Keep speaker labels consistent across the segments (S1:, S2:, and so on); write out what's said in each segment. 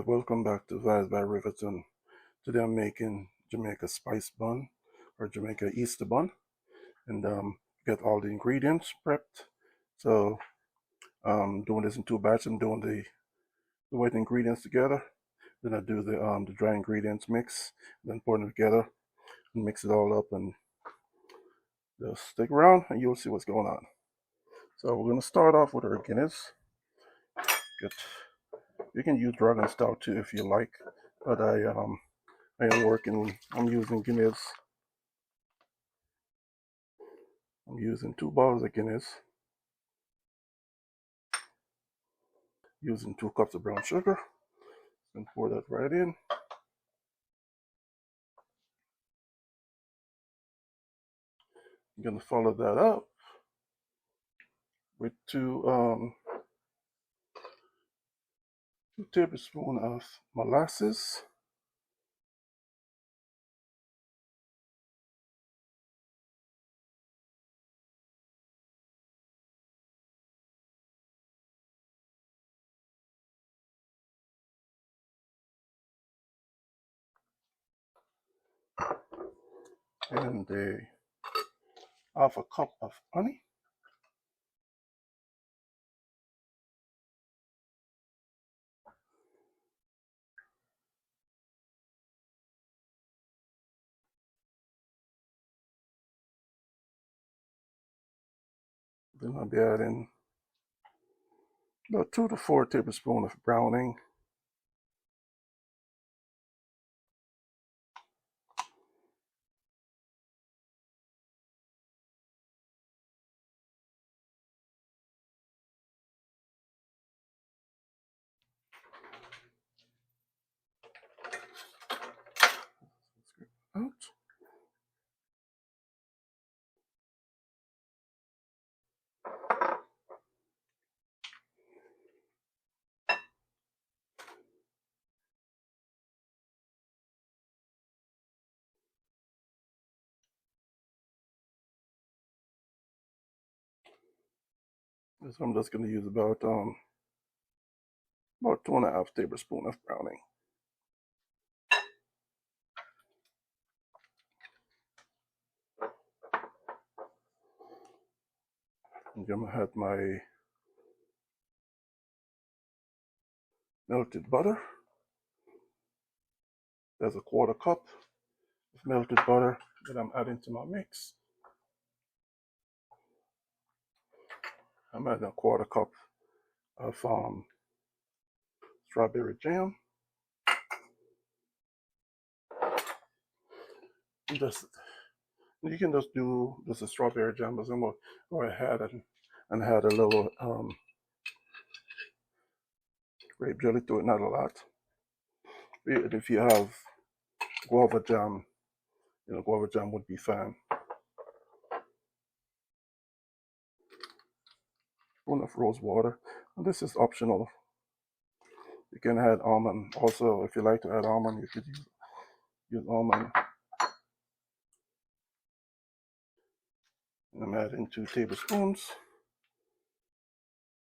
S1: welcome back to Vibes by Riverton. Today I'm making Jamaican Spice Bun or Jamaica Easter Bun, and get all the ingredients prepped. So doing this in two batches. I'm doing the wet ingredients together, then I do the dry ingredients mix, then pour them together and mix it all up, and just stick around and you'll see what's going on. So we're gonna start off with our Guinness. You can use Dragon Stout too if you like, but I am working. I'm using Guinness. I'm using 2 bottles of Guinness. Using 2 cups of brown sugar. And pour that right in. I'm gonna follow that up with 2 tablespoons of molasses. And half a cup of honey. Then I'll be adding about 2 to 4 tablespoons of browning. Out. So I'm just going to use about 2.5 tablespoons of browning. I'm going to add my melted butter. There's a 1/4 cup of melted butter that I'm adding to my mix. I'm adding a 1/4 cup of strawberry jam. Just you can just do just a strawberry jam, but I'm gonna go ahead and add a little grape jelly to it, not a lot. If you have guava jam, guava jam would be fine. Spoon of rose water, and this is optional. You can add almond also. If you like to add almond, you could use almond. And I'm adding 2 tablespoons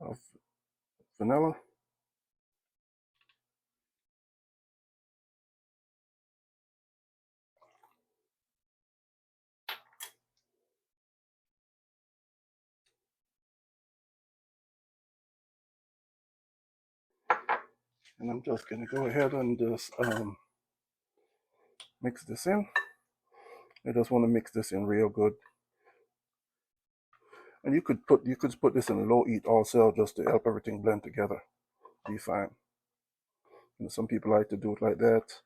S1: of vanilla. And I'm just gonna go ahead and just mix this in. I just want to mix this in real good. And you could put this in low heat also, just to help everything blend together. Be fine. Some people like to do it like that.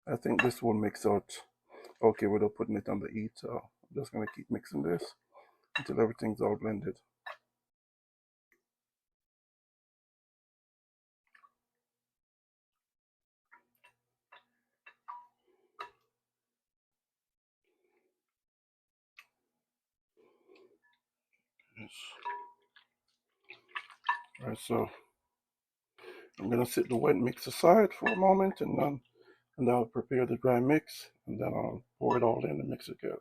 S1: I think this will mix out okay without putting it on the heat. So I'm just gonna keep mixing this until everything's all blended. Yes. All right, so I'm gonna set the wet mix aside for a moment, and I'll prepare the dry mix, and then I'll pour it all in and mix it together.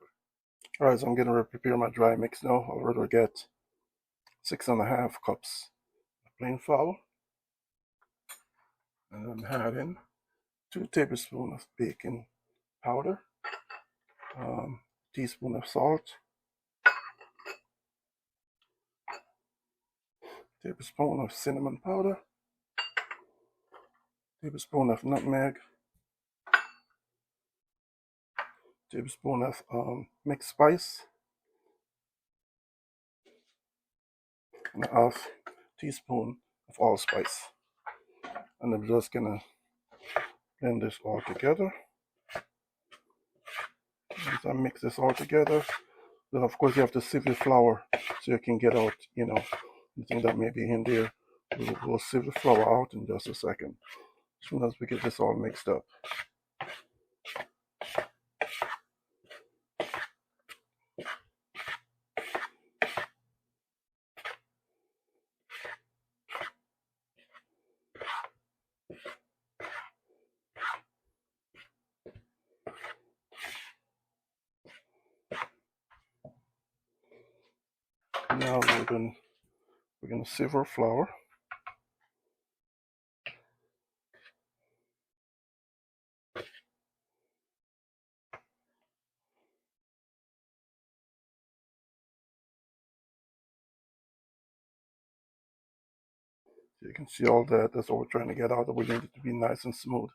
S1: All right, so I'm gonna prepare my dry mix now. I'll get 6.5 cups of plain flour, And I'm adding 2 tablespoons of baking powder, teaspoon of salt, tablespoon of cinnamon powder, tablespoon of nutmeg, tablespoon of mixed spice, and a half teaspoon of allspice. And I'm just gonna blend this all together. As I mix this all together, then of course you have to sieve your flour so you can get out, anything that may be in there. We'll sieve the flour out in just a second. As soon as we get this all mixed up. Now we're gonna sieve our flour. So you can see all that. That's what we're trying to get out. We need it to be nice and smooth.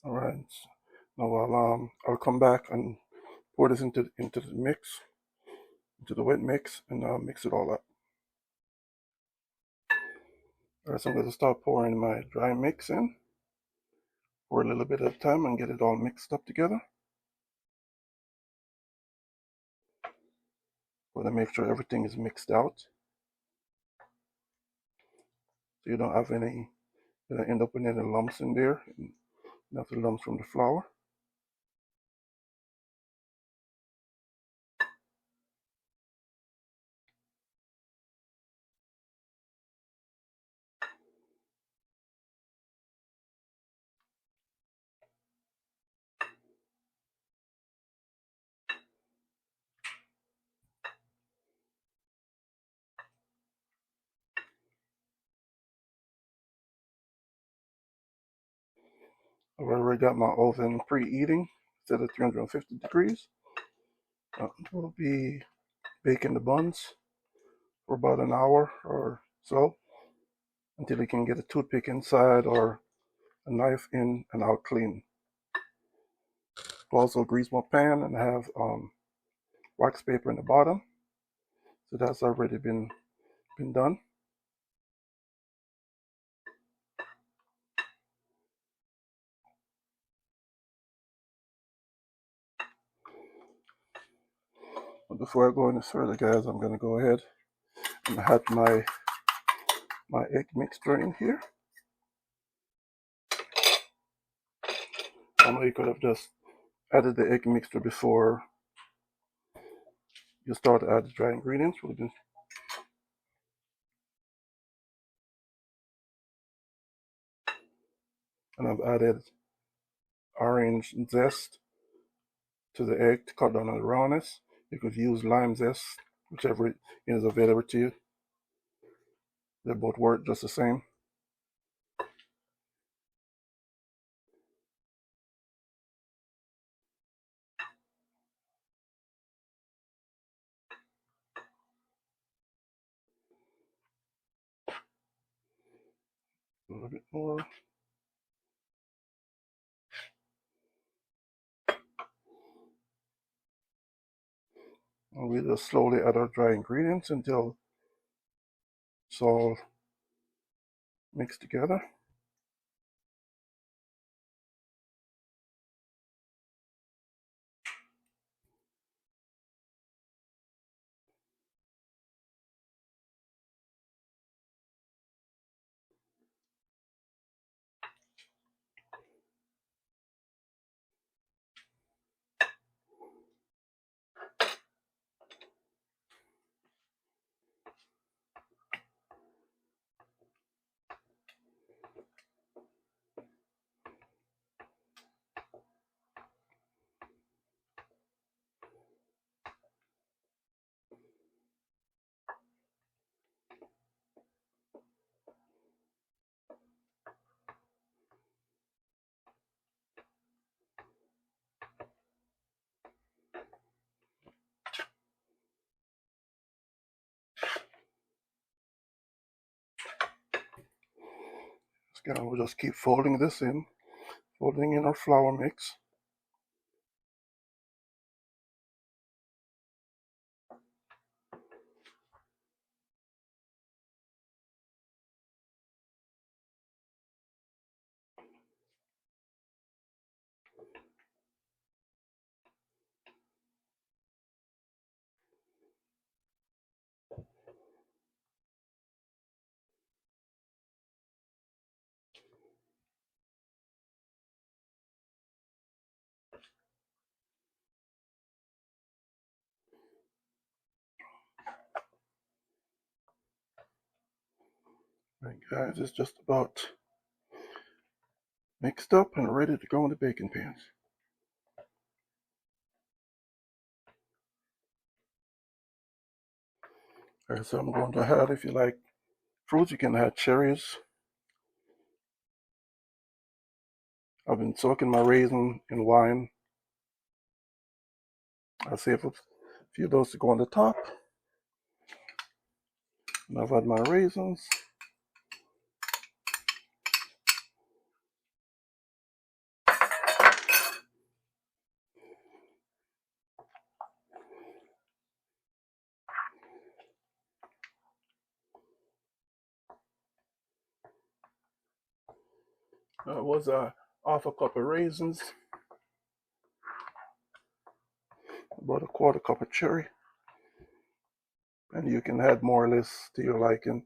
S1: All right. Now I'll come back and pour this into the mix, into the wet mix, and mix it all up. All right, so I'm going to start pouring my dry mix in. Pour a little bit at a time and get it all mixed up together. Want to make sure everything is mixed out, so you don't have any, end up with any lumps in there, not the lumps from the flour. I've already got my oven preheating set at 350 degrees. We'll be baking the buns for about an hour or so until you can get a toothpick inside or a knife in and out clean. Also grease my pan and have wax paper in the bottom. So that's already been done. But before I go any further, guys, I'm gonna go ahead and add my egg mixture in here. I know you could have just added the egg mixture before you start to add the dry ingredients. And I've added orange zest to the egg to cut down on the rawness. You could use lime zest, whichever is available to you. They both work just the same. A little bit more. And we just slowly add our dry ingredients until it's all mixed together. we'll just keep folding this in, folding in our flour mix. Right, guys, it's just about mixed up and ready to go in the baking pans. Alright, so I'm going to add, if you like fruits, you can add cherries. I've been soaking my raisin in wine. I'll save a few of those to go on the top. And I've had my raisins. It was half a cup of raisins, about a quarter cup of cherry, and you can add more or less to your liking.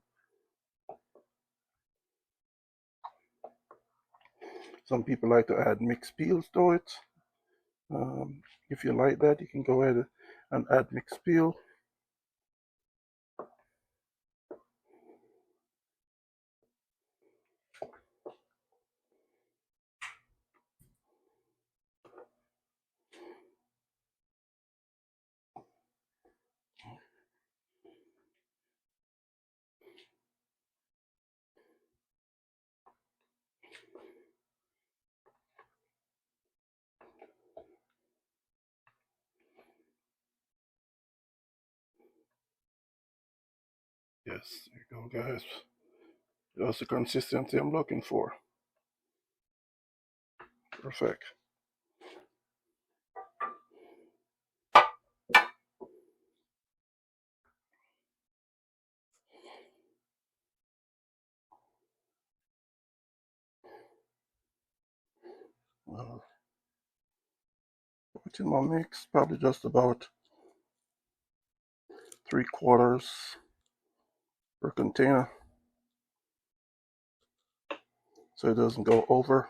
S1: Some people like to add mixed peels to it. If you like that, you can go ahead and add mixed peel. Yes, there you go, guys. That's the consistency I'm looking for. Perfect. Put in my mix, probably just about 3/4 per container, so it doesn't go over.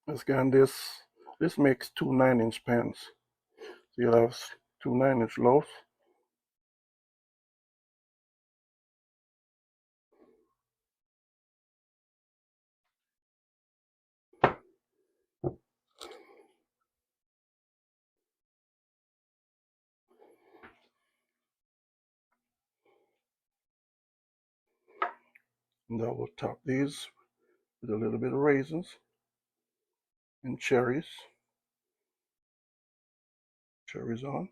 S1: Again, this makes two 9-inch pans. So you'll have two 9-inch loaves. And I will top these with a little bit of raisins and cherries. Cherries on.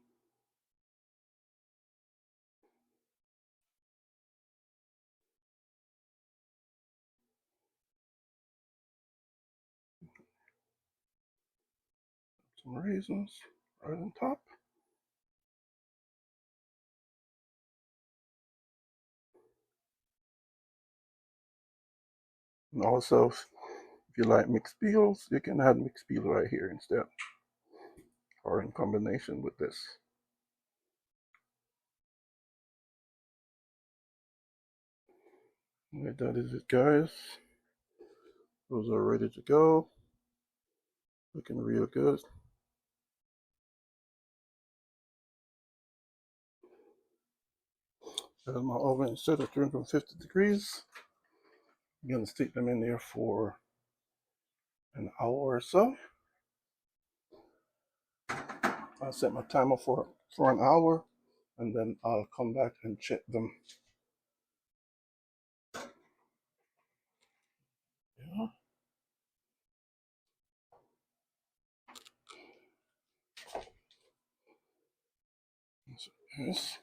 S1: Some raisins right on top. And also, if you like mixed peels, you can add mixed peel right here instead, or in combination with this. Alright, that is it, guys. Those are ready to go. Looking real good. I have my oven set at 350 degrees. I'm going to stick them in there for an hour or so. I'll set my timer for an hour, and then I'll come back and check them. Yeah. Yes.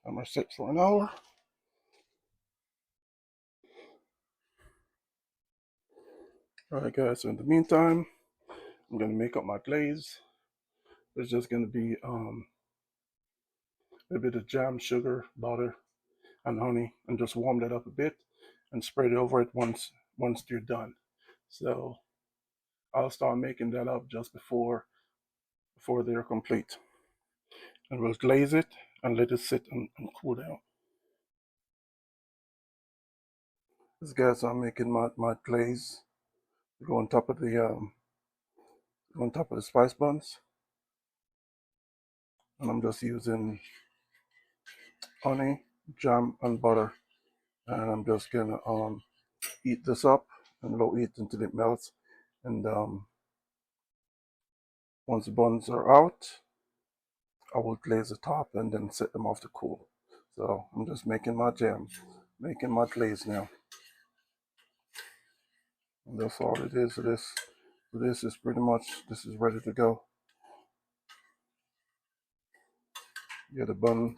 S1: Timer set for an hour. Alright, guys, so in the meantime, I'm going to make up my glaze. It's just going to be a little bit of jam, sugar, butter, and honey, and just warm that up a bit and spread it over it once you're done. So I'll start making that up just before they're complete. And we'll glaze it and let it sit and cool down. This, guys, I'm making my glaze. Go on top of the spice buns, and I'm just using honey, jam, and butter, and I'm just gonna heat this up and low heat until it melts. And once the buns are out, I will glaze the top and then set them off to cool. So I'm just making my jam, making my glaze now. And that's all it is for this. So this is pretty much, this is ready to go. Yeah, the bun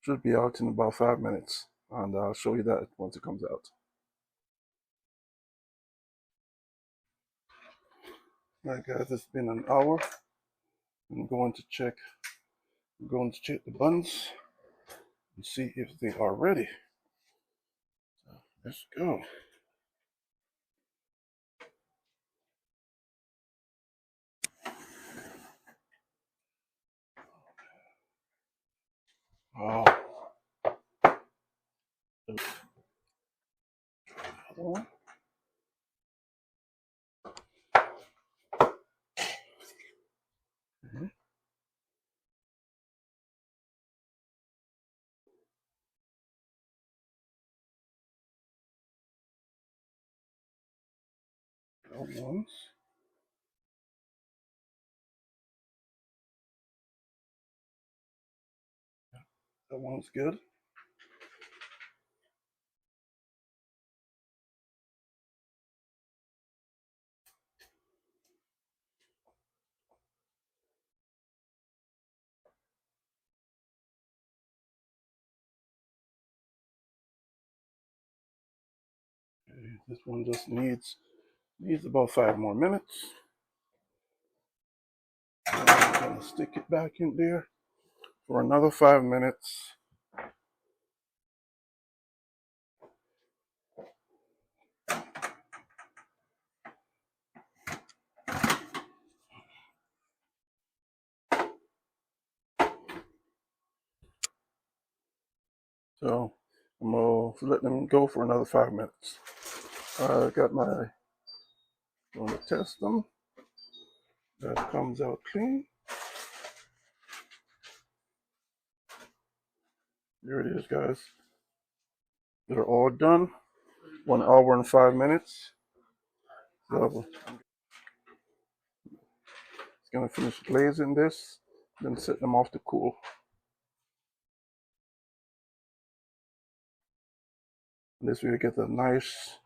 S1: should be out in about 5 minutes, and I'll show you that once it comes out. Alright, guys, it's been an hour. I'm going to check the buns and see if they are ready. So let's go. Oh, there's another one. Mm-hmm. That one's. That one's good. Okay, this one just needs about 5 more minutes. And I'm gonna stick it back in there for another 5 minutes. So I'm gonna let them go for another 5 minutes. I got my, gonna test them. That comes out clean. There it is, guys. They're all done. 1 hour and 5 minutes. So it's gonna finish glazing this, then set them off to cool. This way you get a nice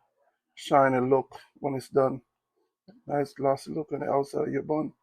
S1: shiny look when it's done. Nice glossy look on the outside of your bun.